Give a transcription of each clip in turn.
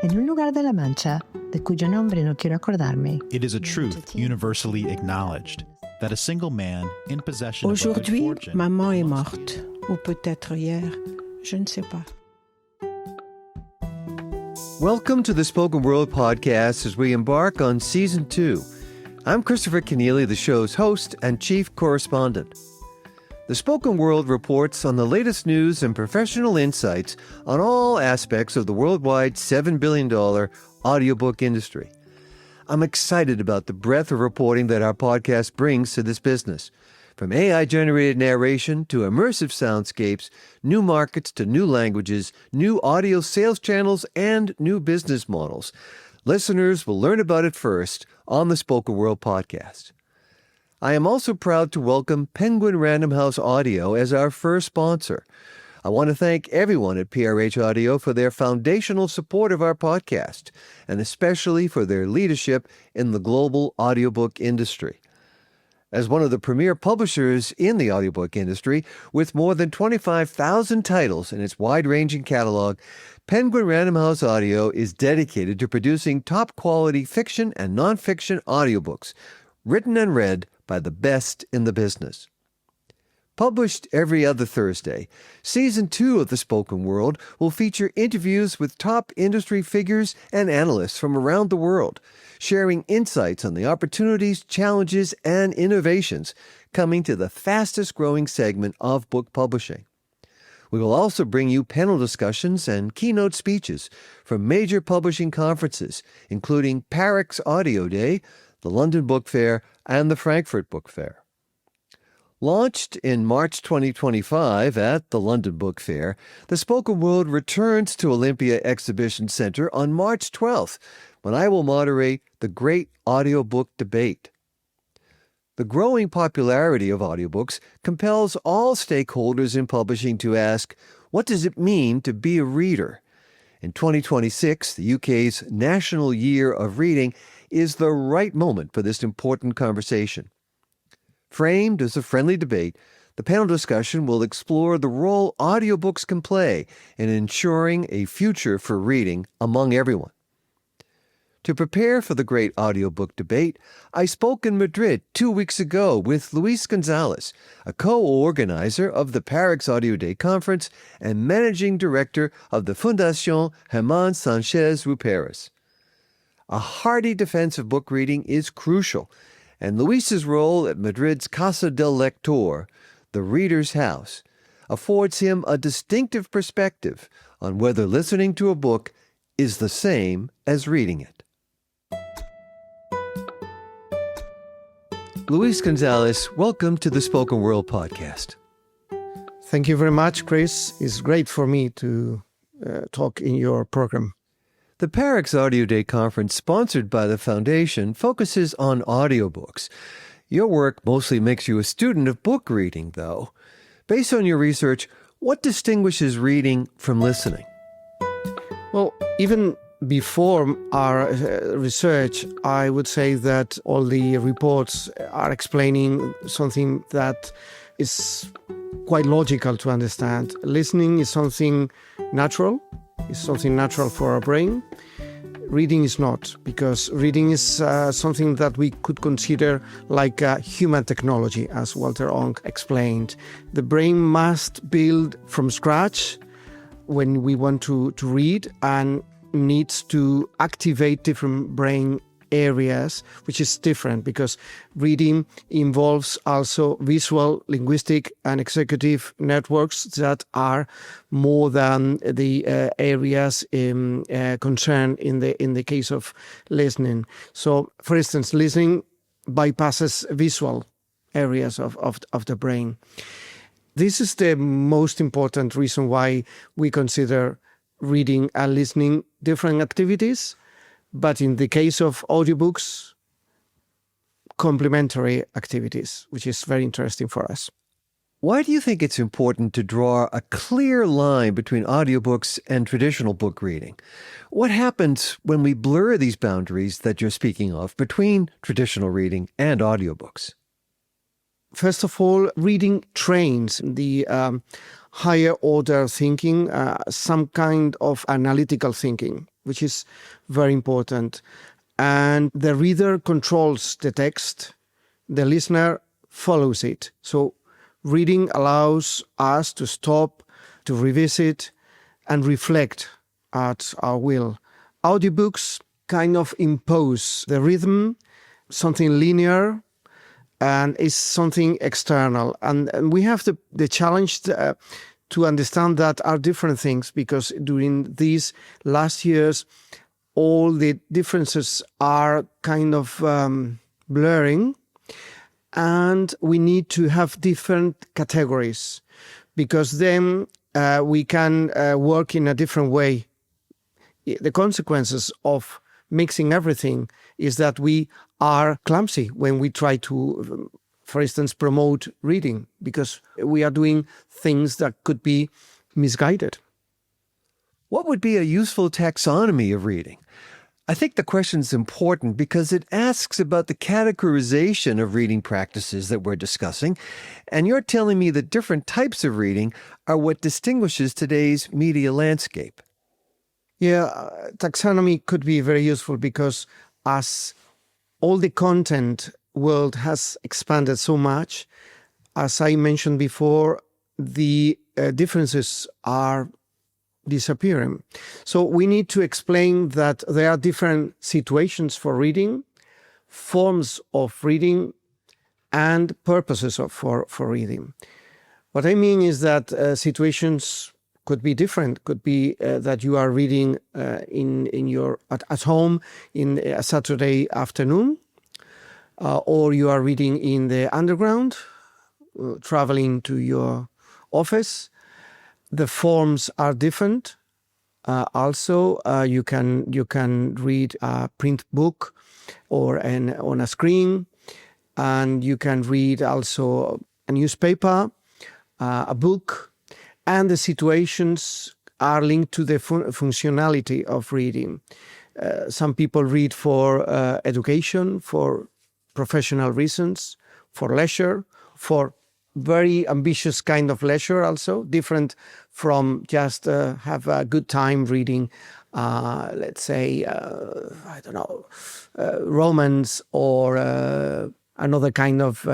en un lugar de La Mancha, de cuyo nombre no quiero acordarme. It is a truth universally acknowledged that a single man in possession of a good Aujourd'hui, fortune maman est must- morte. Ou peut-être hier, je ne sais pas. Welcome to the Spoken World podcast as we embark on Season 2. I'm Christopher Kenneally, the show's host and chief correspondent. The Spoken World reports on the latest news and professional insights on all aspects of the worldwide $7 billion audiobook industry. I'm excited about the breadth of reporting that our podcast brings to this business. From AI-generated narration to immersive soundscapes, new markets to new languages, new audio sales channels, and new business models. Listeners will learn about it first on the Spoken World podcast. I am also proud to welcome Penguin Random House Audio as our first sponsor. I want to thank everyone at PRH Audio for their foundational support of our podcast, and especially for their leadership in the global audiobook industry. As one of the premier publishers in the audiobook industry, with more than 25,000 titles in its wide-ranging catalog, Penguin Random House Audio is dedicated to producing top-quality fiction and nonfiction audiobooks, written and read by the best in the business. Published every other Thursday, Season 2 of The Spoken World will feature interviews with top industry figures and analysts from around the world, sharing insights on the opportunities, challenges, and innovations coming to the fastest-growing segment of book publishing. We will also bring you panel discussions and keynote speeches from major publishing conferences, including Parix Audio Day, the London Book Fair, and the Frankfurt Book Fair. Launched in March 2025 at the London Book Fair, the Spoken World returns to Olympia Exhibition Center on March 12th, when I will moderate the Great Audiobook Debate. The growing popularity of audiobooks compels all stakeholders in publishing to ask, what does it mean to be a reader? In 2026, the UK's National Year of Reading is the right moment for this important conversation. Framed as a friendly debate, the panel discussion will explore the role audiobooks can play in ensuring a future for reading among everyone. To prepare for the Great Audiobook Debate, I spoke in Madrid 2 weeks ago with Luis González, a co-organizer of the Parix Audio Day Conference and managing director of the Fundación Germán Sánchez Ruipérez. A hearty defense of book reading is crucial, and Luis's role at Madrid's Casa del Lector, the reader's house, affords him a distinctive perspective on whether listening to a book is the same as reading it. Luis González, welcome to the Spoken World podcast. Thank you very much, Chris. It's great for me to talk in your program. The Parix Audio Day Conference, sponsored by the Foundation, focuses on audiobooks. Your work mostly makes you a student of book reading, though. Based on your research, what distinguishes reading from listening? Well, even before our research, I would say that all the reports are explaining something that is quite logical to understand. Listening is something natural. It's something natural for our brain. Reading is not, because reading is something that we could consider like a human technology, as Walter Ong explained. The brain must build from scratch when we want to read, and needs to activate different brain areas, which is different because reading involves also visual, linguistic, and executive networks that are more than the areas concerned in the case of listening. So, for instance, listening bypasses visual areas of the brain. This is the most important reason why we consider reading and listening different activities, but in the case of audiobooks, complementary activities, which is very interesting for us. Why do you think it's important to draw a clear line between audiobooks and traditional book reading? What happens when we blur these boundaries that you're speaking of between traditional reading and audiobooks? First of all, reading trains the higher order thinking, some kind of analytical thinking. which is very important. And the reader controls the text, the listener follows it. So reading allows us to stop, to revisit, and reflect at our will. Audiobooks kind of impose the rhythm, something linear, and is something external. And we have the challenge to understand that are different things, because during these last years, all the differences are kind of blurring, and we need to have different categories, because then we can work in a different way. The consequences of mixing everything is that we are clumsy when we try to, for instance, promote reading, because we are doing things that could be misguided. What would be a useful taxonomy of reading? I think the question is important because it asks about the categorization of reading practices that we're discussing, and you're telling me that different types of reading are what distinguishes today's media landscape. Yeah, taxonomy could be very useful, because as all the content world has expanded so much, as I mentioned before, the differences are disappearing. So we need to explain that there are different situations for reading, forms of reading, and purposes for reading. What I mean is that situations could be different. Could be that you are reading at home in a Saturday afternoon, or you are reading in the underground, traveling to your office. The forms are different. Also, you can read a print book or on a screen, and you can read also a newspaper, a book, and the situations are linked to the functionality of reading. Some people read for education, for professional reasons, for leisure, for very ambitious kind of leisure also, different from just have a good time reading, let's say, I don't know, romance or another kind of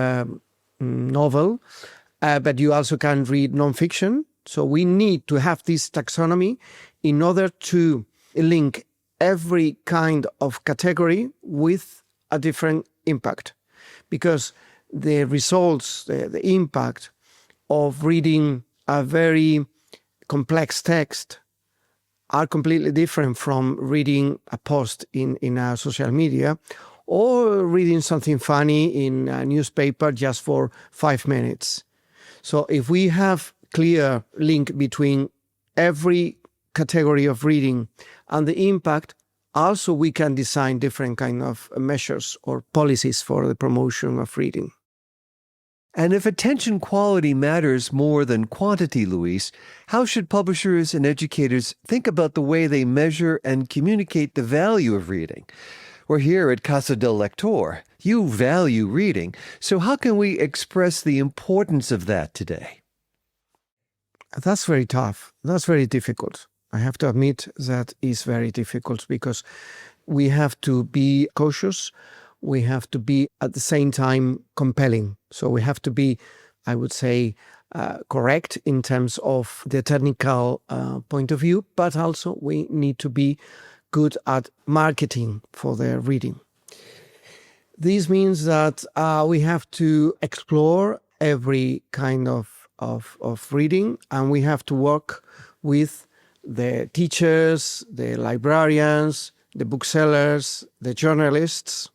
novel, but you also can read nonfiction. So we need to have this taxonomy in order to link every kind of category with a different impact, because the results, the impact of reading a very complex text are completely different from reading a post in a social media or reading something funny in a newspaper just for 5 minutes. So if we have clear link between every category of reading and the impact, also we can design different kind of measures or policies for the promotion of reading. And if attention quality matters more than quantity, Luis, how should publishers and educators think about the way they measure and communicate the value of reading? We're here at Casa del Lector. You value reading, so how can we express the importance of that today? That's very tough. That's very difficult. I have to admit that is very difficult, because we have to be cautious. We have to be at the same time compelling. So we have to be, I would say, correct in terms of the technical point of view, but also we need to be good at marketing for their reading. This means that we have to explore every kind of reading, and we have to work with the teachers, the librarians, the booksellers, the journalists,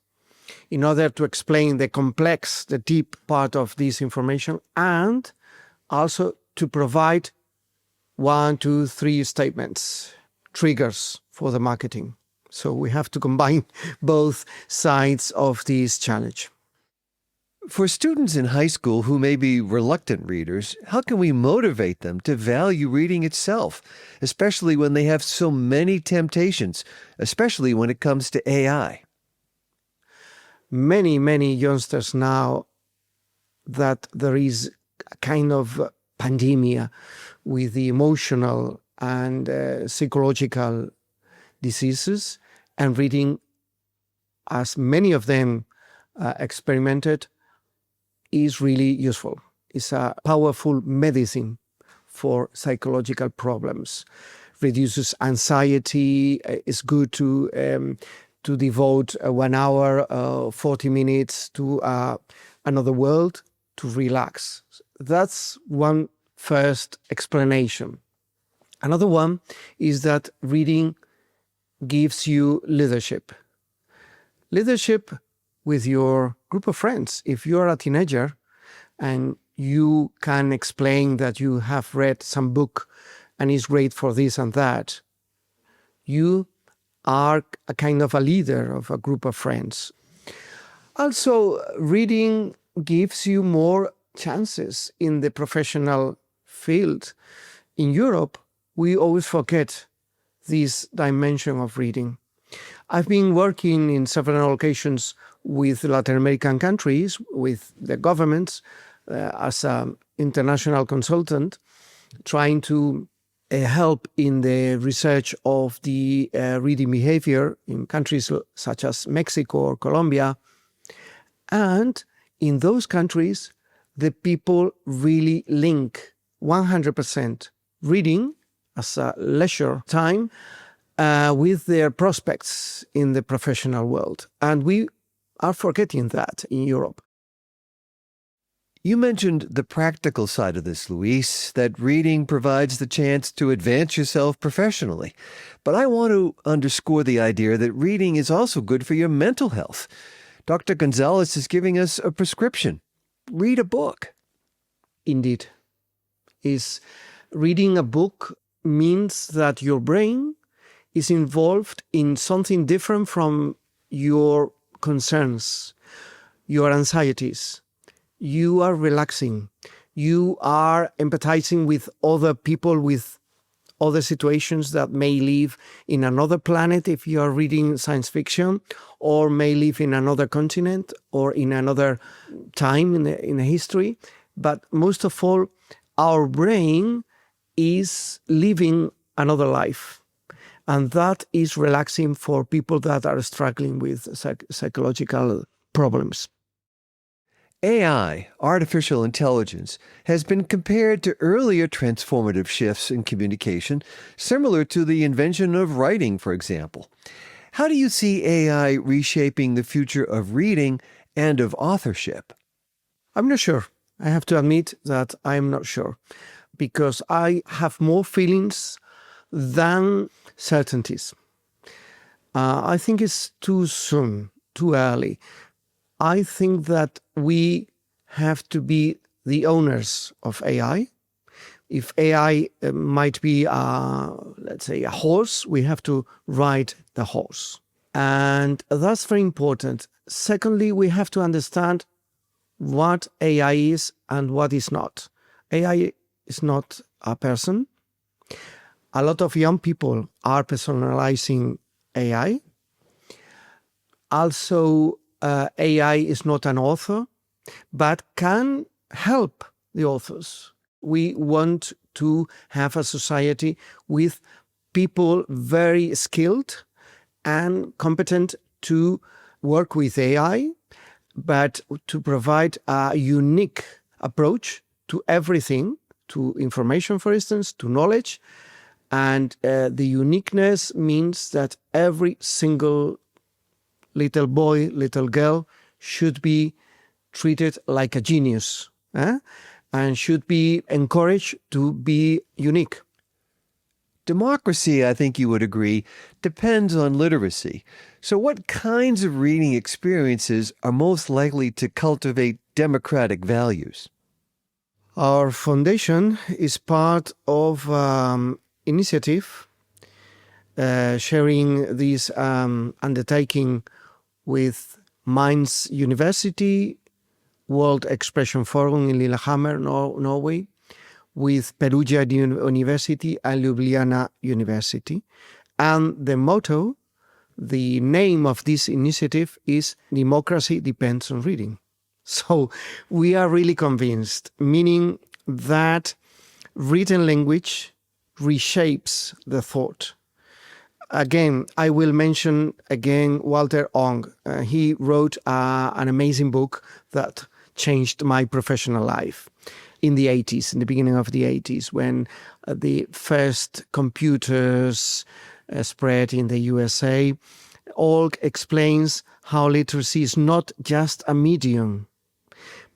in order to explain the complex, the deep part of this information, and also to provide 1, 2, 3 statements, triggers for the marketing. So we have to combine both sides of this challenge. For students in high school who may be reluctant readers, how can we motivate them to value reading itself, especially when they have so many temptations, especially when it comes to AI? Many youngsters now, that there is a kind of pandemia with the emotional and psychological diseases, and reading, as many of them experimented, is really useful. It's a powerful medicine for psychological problems. Reduces anxiety. It's good to devote 1 hour, 40 minutes to another world to relax. That's one first explanation. Another one is that reading gives you leadership. Leadership with your group of friends. If you're a teenager and you can explain that you have read some book and is great for this and that, you are a kind of a leader of a group of friends. Also, reading gives you more chances in the professional field. In Europe, we always forget this dimension of reading. I've been working in several occasions with Latin American countries, with the governments, as an international consultant, trying to help in the research of the reading behavior in countries such as Mexico or Colombia. And in those countries, the people really link 100% reading as a leisure time with their prospects in the professional world. And we are forgetting that in Europe. You mentioned the practical side of this, Luis, that reading provides the chance to advance yourself professionally. But I want to underscore the idea that reading is also good for your mental health. Dr. Gonzalez is giving us a prescription. Read a book. Indeed. Reading a book means that your brain is involved in something different from your concerns, your anxieties. You are relaxing. You are empathizing with other people, with other situations that may live in another planet if you are reading science fiction, or may live in another continent or in another time in the history. But most of all, our brain is living another life. And that is relaxing for people that are struggling with psychological problems. AI, artificial intelligence, has been compared to earlier transformative shifts in communication, similar to the invention of writing, for example. How do you see AI reshaping the future of reading and of authorship? I'm not sure. I have to admit that I'm not sure, because I have more feelings than certainties. I think it's too soon, too early. I think that we have to be the owners of AI. If AI might be, let's say, a horse, we have to ride the horse. And that's very important. Secondly, we have to understand what AI is and what is not. AI is not a person. A lot of young people are personalizing AI. Also, AI is not an author, but can help the authors. We want to have a society with people very skilled and competent to work with AI, but to provide a unique approach to everything, to information, for instance, to knowledge. And the uniqueness means that every single little boy, little girl should be treated like a genius, and should be encouraged to be unique. Democracy, I think you would agree, depends on literacy. So what kinds of reading experiences are most likely to cultivate democratic values? Our foundation is part of initiative sharing this undertaking with Mainz University, World Expression Forum in Lillehammer, Norway, with Perugia University and Ljubljana University. And the motto, the name of this initiative is Democracy Depends on Reading. So we are really convinced, meaning that written language reshapes the thought. again, I will mention again Walter Ong. He wrote an amazing book that changed my professional life in the 80s, in the beginning of the 80s, when the first computers spread in the USA. Ong explains how literacy is not just a medium,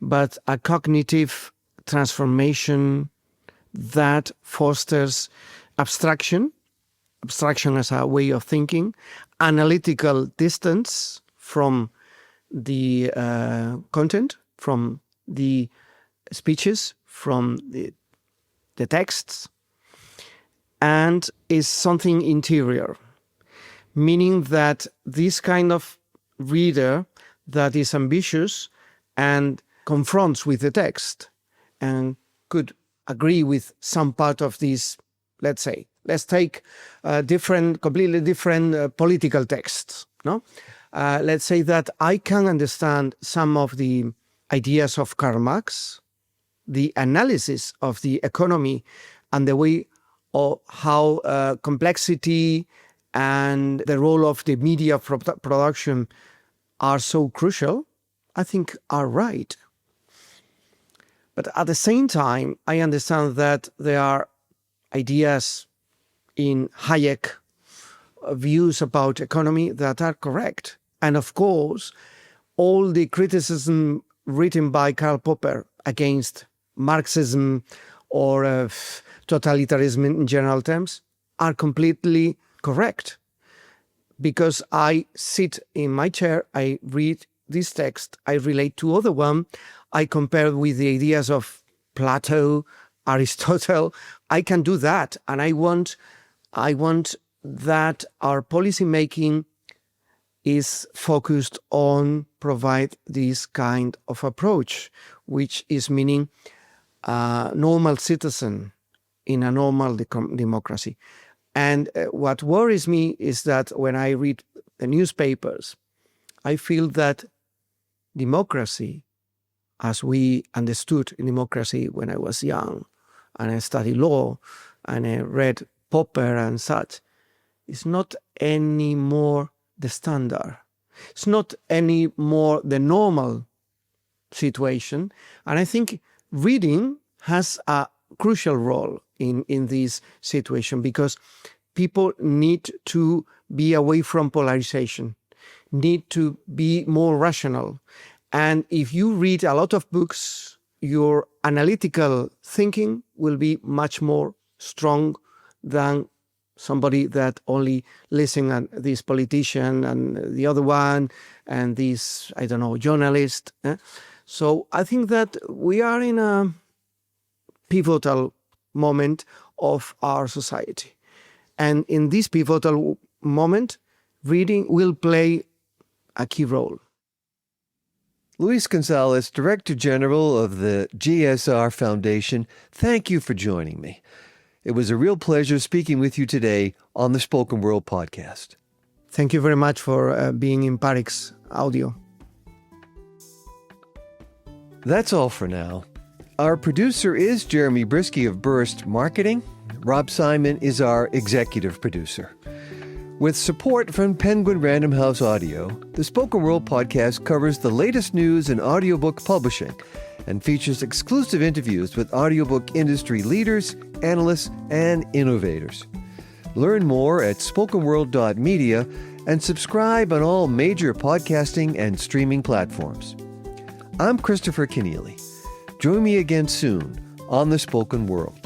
but a cognitive transformation that fosters abstraction as a way of thinking, analytical distance from the content, from the speeches, from the texts, and is something interior, meaning that this kind of reader that is ambitious and confronts with the text and could agree with some part of this, let's take completely different political texts. No, let's say that I can understand some of the ideas of Karl Marx, the analysis of the economy, and the way of how complexity and the role of the media production are so crucial, I think are right. But at the same time, I understand that there are ideas in Hayek, views about economy that are correct. And of course, all the criticism written by Karl Popper against Marxism or totalitarianism in general terms are completely correct. Because I sit in my chair, I read this text, I relate to other one, I compare with the ideas of Plato, Aristotle. I can do that, and I want that our policy making is focused on provide this kind of approach, which is meaning a normal citizen in a normal democracy. And what worries me is that when I read the newspapers, I feel that democracy, as we understood in democracy when I was young, and I studied law, and I read Popper and such, is not anymore the standard. It's not anymore the normal situation. And I think reading has a crucial role in this situation, because people need to be away from polarization, need to be more rational. And if you read a lot of books, your analytical thinking will be much more strong than somebody that only listen to this politician and the other one and this, I don't know, journalist. So I think that we are in a pivotal moment of our society. And in this pivotal moment, reading will play a key role. Luis Gonzalez, Director General of the GSR Foundation, thank you for joining me. It was a real pleasure speaking with you today on the Spoken World podcast. Thank you very much for being in Parix Audio. That's all for now. Our producer is Jeremy Brisky of Burst Marketing. Rob Simon is our executive producer. With support from Penguin Random House Audio, the Spoken World podcast covers the latest news in audiobook publishing and features exclusive interviews with audiobook industry leaders, analysts, and innovators. Learn more at spokenworld.media and subscribe on all major podcasting and streaming platforms. I'm Christopher Kenneally. Join me again soon on the Spoken World.